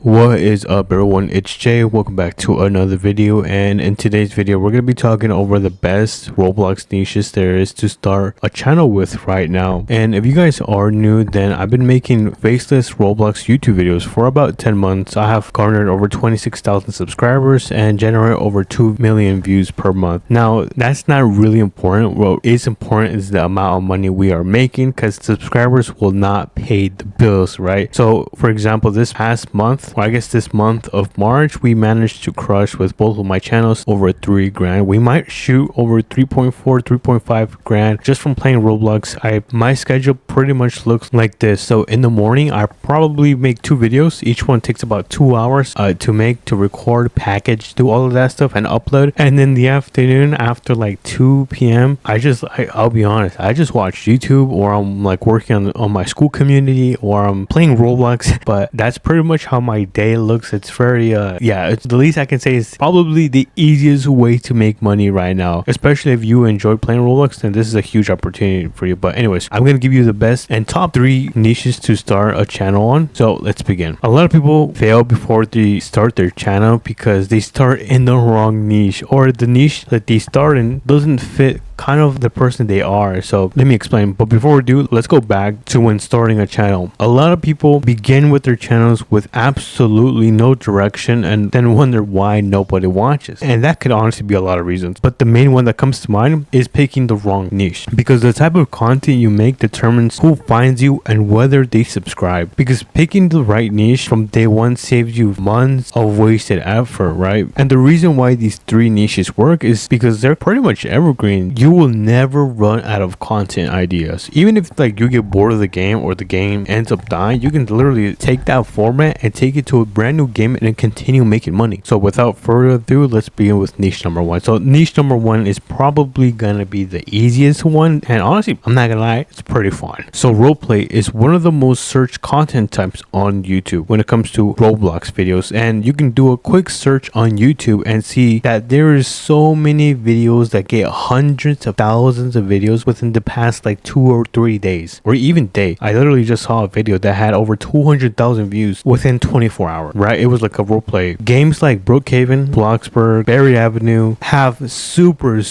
What is up everyone, it's Jay. Welcome back to another video, and in today's video we're going to be talking over the best Roblox niches there is to start a channel with right now. And if you guys are new, then I've been making faceless Roblox YouTube videos for about 10 months. I have garnered over 26,000 subscribers and generate over 2 million views per month. Now that's not really important. What is important is the amount of money we are making, because subscribers will not pay the bills, right? So for example, this past month, I guess this month of March, we managed to crush with both of my channels over 3 grand. We might shoot over 3.5 grand just from playing Roblox. My schedule pretty much looks like this. So in the morning, I probably make 2 videos. Each one takes about 2 hours to make, to record, package, do all of that stuff and upload. And in the afternoon, after like 2 p.m, I'll be honest, I just watch YouTube, or I'm like working on my school community, or I'm playing Roblox. But that's pretty much how my day looks. It's very it's the least I can say is probably the easiest way to make money right now, especially if you enjoy playing Roblox. Then this is a huge opportunity for you. But anyways, I'm gonna give you the best and top 3 niches to start a channel on. So let's begin. A lot of people fail before they start their channel because they start in the wrong niche, or the niche that they start in doesn't fit kind of the person they are. So let me explain. But before we do, let's go back to when starting a channel. A lot of people begin with their channels with absolutely no direction and then wonder why nobody watches. And that could honestly be a lot of reasons. But the main one that comes to mind is picking the wrong niche, because the type of content you make determines who finds you and whether they subscribe. Because picking the right niche from day one saves you months of wasted effort, right? And the reason why these 3 niches work is because they're pretty much evergreen. You will never run out of content ideas. Even if like you get bored of the game or the game ends up dying, you can literally take that format and take it to a brand new game and then continue making money. So without further ado, let's begin with niche number 1. So niche number 1 is probably gonna be the easiest one, and honestly, I'm not gonna lie, it's pretty fun. So roleplay is one of the most searched content types on YouTube when it comes to Roblox videos, and you can do a quick search on YouTube and see that there is so many videos that get hundreds of thousands of videos within the past like 2 or 3 days, or even day. I literally just saw a video that had over 200,000 views within 24 hours, right? It was like a roleplay. Games like Brookhaven, Bloxburg, Berry Avenue have super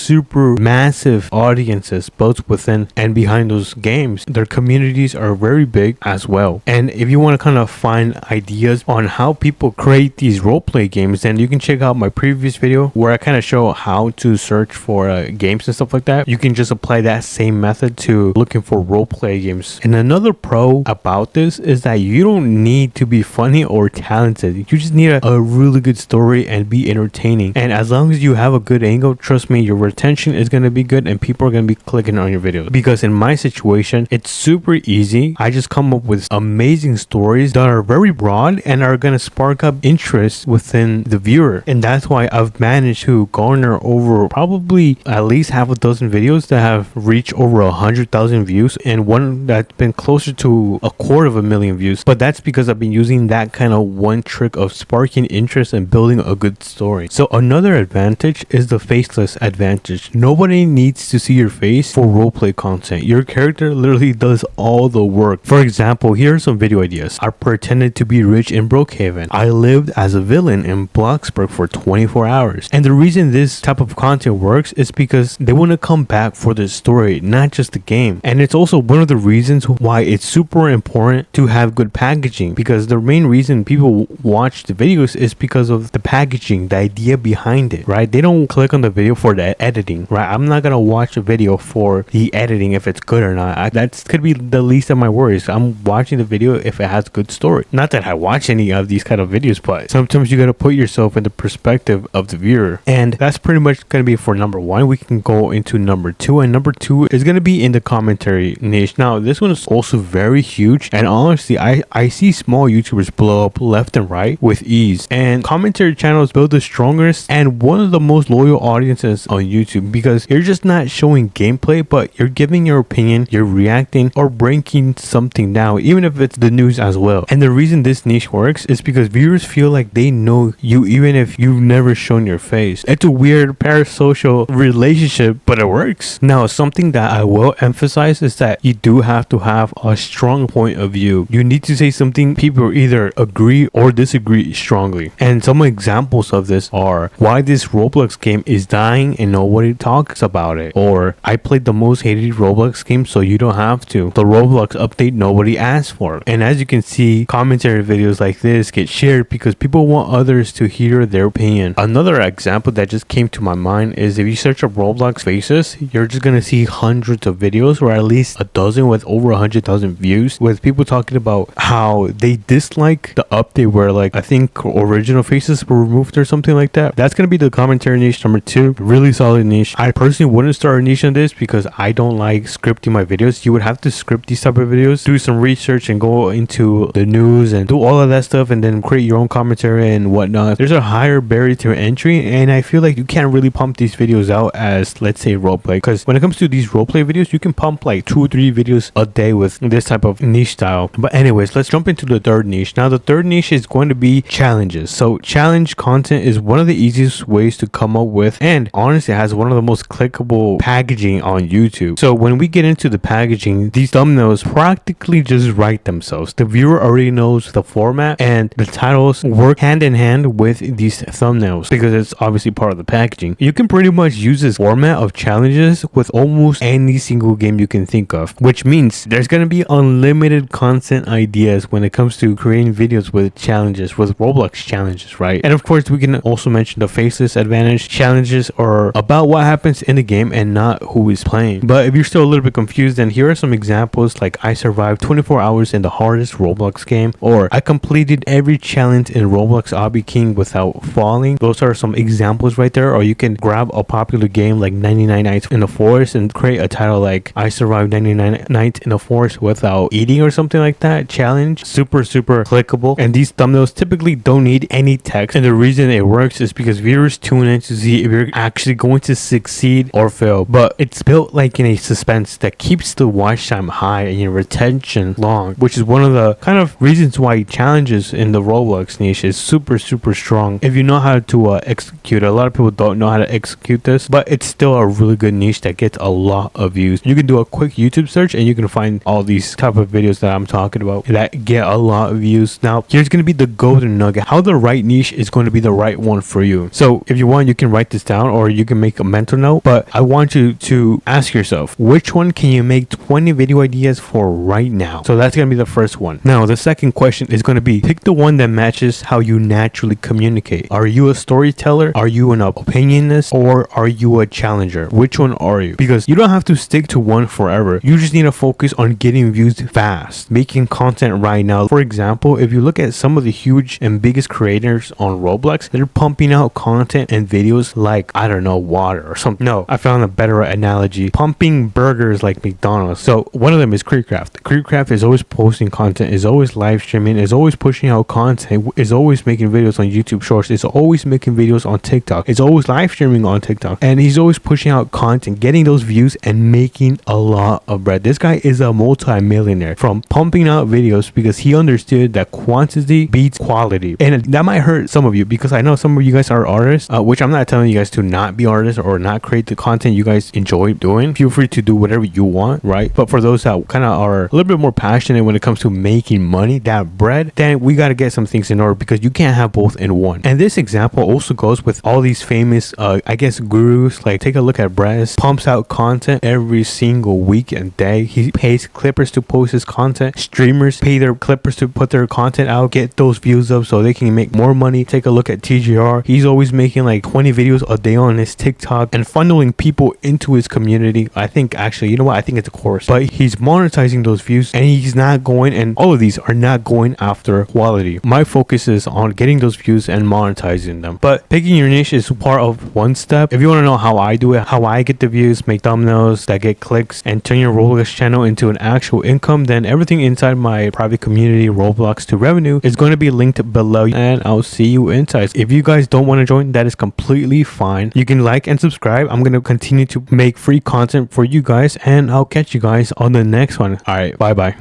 massive audiences both within and behind those games. Their communities are very big as well. And if you want to kind of find ideas on how people create these roleplay games, then you can check out my previous video where I kind of show how to search for games and stuff like that. You can just apply that same method to looking for roleplay games. And another pro about this is that you don't need to be funny or talented. You just need a really good story and be entertaining. And as long as you have a good angle, trust me, your retention is going to be good and people are going to be clicking on your videos. Because in my situation, it's super easy. I just come up with amazing stories that are very broad and are going to spark up interest within the viewer. And that's why I've managed to garner over probably at least half a dozen videos that have reached over 100,000 views, and one that's been closer to 250,000 views. But that's because I've been using that kind of one trick of sparking interest and building a good story. So another advantage is the faceless advantage. Nobody needs to see your face for roleplay content. Your character literally does all the work. For example, here are some video ideas. I pretended to be rich in Brookhaven. I lived as a villain in Bloxburg for 24 hours. And the reason this type of content works is because they want to come back for the story, not just the game. And it's also one of the reasons why it's super important to have good packaging, because the main reason people watch the videos is because of the packaging, the idea behind it, right? They don't click on the video for the editing, right? I'm not gonna watch a video for the editing if it's good or not. That could be the least of my worries. I'm watching the video if it has good story. Not that I watch any of these kind of videos, but sometimes you gotta put yourself in the perspective of the viewer. And that's pretty much gonna be for number 1. We can go into number 2, and number 2 is going to be in the commentary niche. Now this one is also very huge, and honestly I see small YouTubers blow up left and right with ease, and commentary channels build the strongest and one of the most loyal audiences on YouTube, because you're just not showing gameplay, but you're giving your opinion, you're reacting or breaking something down, even if it's the news as well. And the reason this niche works is because viewers feel like they know you even if you've never shown your face. It's a weird parasocial relationship, but it works. Now, something that I will emphasize is that you do have to have a strong point of view. You need to say something people either agree or disagree strongly. And some examples of this are why this Roblox game is dying and nobody talks about it, or I played the most hated Roblox game so you don't have to. The Roblox update nobody asked for. And as you can see, commentary videos like this get shared because people want others to hear their opinion. Another example that just came to my mind is if you search up Roblox faces, you're just gonna see hundreds of videos, or at least a dozen with over 100,000 views, with people talking about how they dislike the update where, like, I think original faces were removed or something like that. That's gonna be the commentary niche number 2. Really solid niche. I personally wouldn't start a niche on this because I don't like scripting my videos. You would have to script these type of videos, do some research and go into the news and do all of that stuff, and then create your own commentary and whatnot. There's a higher barrier to entry, and I feel like you can't really pump these videos out as, let's say, roleplay, because when it comes to these roleplay videos, you can pump like 2 or 3 videos a day with this type of niche style. But anyways, let's jump into the third niche. Now, the third niche is going to be challenges. So challenge content is one of the easiest ways to come up with, and honestly has one of the most clickable packaging on YouTube. So when we get into the packaging, these thumbnails practically just write themselves. The viewer already knows the format, and the titles work hand in hand with these thumbnails because it's obviously part of the packaging. You can pretty much use this format of challenges with almost any single game you can think of, which means there's going to be unlimited content ideas when it comes to creating videos with challenges, with Roblox challenges, right? And of course, we can also mention the faceless advantage. Challenges are about what happens in the game and not who is playing. But if you're still a little bit confused, then here are some examples, like I survived 24 hours in the hardest Roblox game, or I completed every challenge in Roblox Obby King without falling. Those are some examples right there. Or you can grab a popular game like 99 Nights in the Forest and create a title like I survived 99 nights in the forest without eating or something like that. Challenge. Super clickable. And these thumbnails typically don't need any text, and the reason it works is because viewers tune in to see if you're actually going to succeed or fail. But it's built like in a suspense that keeps the watch time high and your retention long, which is one of the kind of reasons why challenges in the Roblox niche is super strong if you know how to execute it. A lot of people don't know how to execute this, but it's still a really good niche that gets a lot of views. You can do a quick YouTube search and you can find all these type of videos that I'm talking about that get a lot of views. Now, here's going to be the golden nugget, how the right niche is going to be the right one for you. So if you want, you can write this down or you can make a mental note, but I want you to ask yourself, which one can you make 20 video ideas for right now? So that's going to be the first one. Now, the second question is going to be, pick the one that matches how you naturally communicate. Are you a storyteller? Are you an opinionist? Or are you a challenger? Which one are you? Because you don't have to stick to one forever. You just need to focus on getting views fast, making content right now. For example, if you look at some of the huge and biggest creators on Roblox, they're pumping out content and videos like, I don't know, water or something. No, I found a better analogy. Pumping burgers like McDonald's. So one of them is Creepcraft. Creepcraft is always posting content, is always live streaming, is always pushing out content, is always making videos on YouTube Shorts, is always making videos on TikTok, is always live streaming on TikTok, and he's always pushing out content, getting those views and making a lot of bread. This guy is a multi-millionaire from pumping out videos because he understood that quantity beats quality. And that might hurt some of you because I know some of you guys are artists, which I'm not telling you guys to not be artists or not create the content you guys enjoy doing. Feel free to do whatever you want, right? But for those that kind of are a little bit more passionate when it comes to making money, that bread, then we got to get some things in order because you can't have both in one. And this example also goes with all these famous, I guess, gurus. Like, take a look at Brez, pumps out content every single week and day. He pays clippers to post his content. Streamers pay their clippers to put their content out, get those views up so they can make more money. Take a look at TGR. He's always making like 20 videos a day on his TikTok and funneling people into his community. I think actually, you know what? I think it's a course, but he's monetizing those views and he's not going, and all of these are not going after quality. My focus is on getting those views and monetizing them. But picking your niche is part of one step. If you want to know how I do it, how I get the views, make thumbnails that get clicks, and turn your Roblox channel into an actual income, then everything inside my private community, Roblox to Revenue, is going to be linked below, and I'll see you inside. If you guys don't want to join, that is completely fine. You can like and subscribe. I'm going to continue to make free content for you guys, and I'll catch you guys on the next one. All right, bye bye.